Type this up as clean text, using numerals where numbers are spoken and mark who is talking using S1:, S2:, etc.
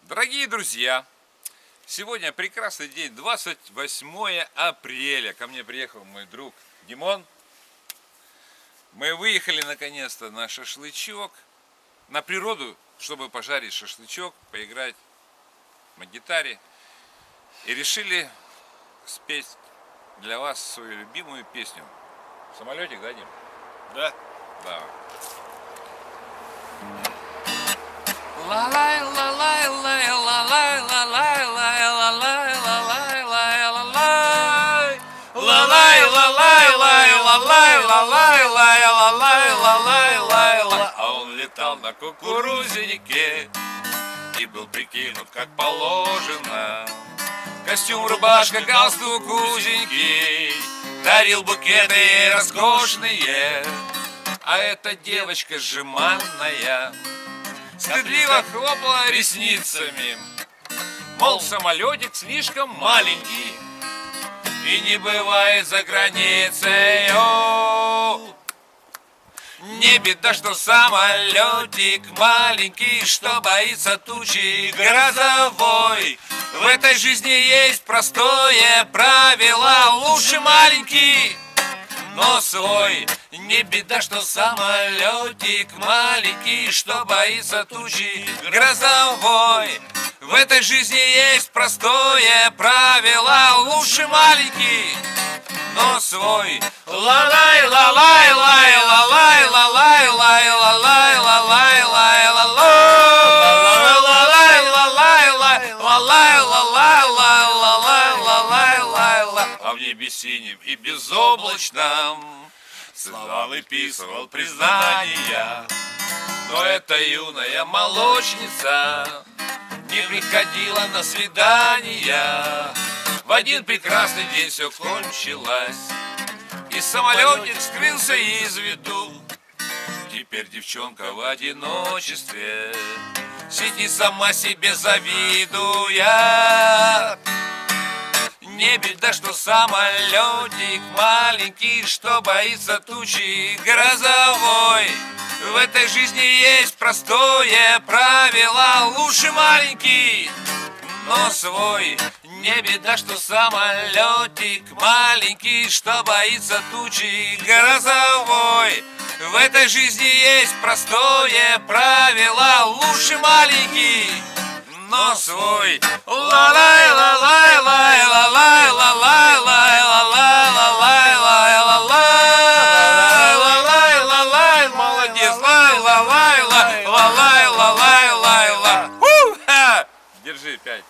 S1: Дорогие друзья, сегодня прекрасный день, 28 апреля. Ко мне приехал мой друг Димон. Мы выехали наконец-то на шашлычок, на природу, чтобы пожарить шашлычок, поиграть на гитаре. И решили спеть для вас свою любимую песню. Самолётик, да, Дим?
S2: Да.
S1: Да. А он летал на кукурузнике и был прикинут как положено. Костюм, рубашка, галстук узенький, дарил букеты роскошные. А эта девочка жеманная стыдливо хлопала ресницами, мол, самолетик слишком маленький и не бывает за границей. Не беда, что самолетик маленький, что боится тучи грозовой. В этой жизни есть простое правило: лучше маленький, но свой. Не беда, что самолетик маленький, что боится тучи грозовой. В этой жизни есть простое правило: лучше маленький, но свой. Ла-лай, ла-лай, лай, ла-лай, ла-лай, лай, ла-лай, ла-лай, лай, ла-лай, ла-лай, лай, ла-лай, ла-лай, ла-лай, ла-лай. А в небе синим и безоблачном слова выписывал признания. Но эта юная молочница не приходила на свидания. В один прекрасный день все кончилось, и самолетик скрылся из виду. Теперь девчонка в одиночестве сидит сама себе завидуя. Не беда, что самолетик маленький, что боится тучи грозовой. В этой жизни есть простое правило: лучше маленький, но свой. Не беда, что самолетик маленький, что боится тучи грозовой. В этой жизни есть простое правило: лучше маленький, но свой. Ла-лай, ла-лай, лай, ла-лай, ла-лай, лай, ла-лай, ла-лай, лай, ла-лай, ла-лай, ла-лай, молодец, лай, ла-лай, лай, ла-лай, ла-лай, лай, ла. Держи 5.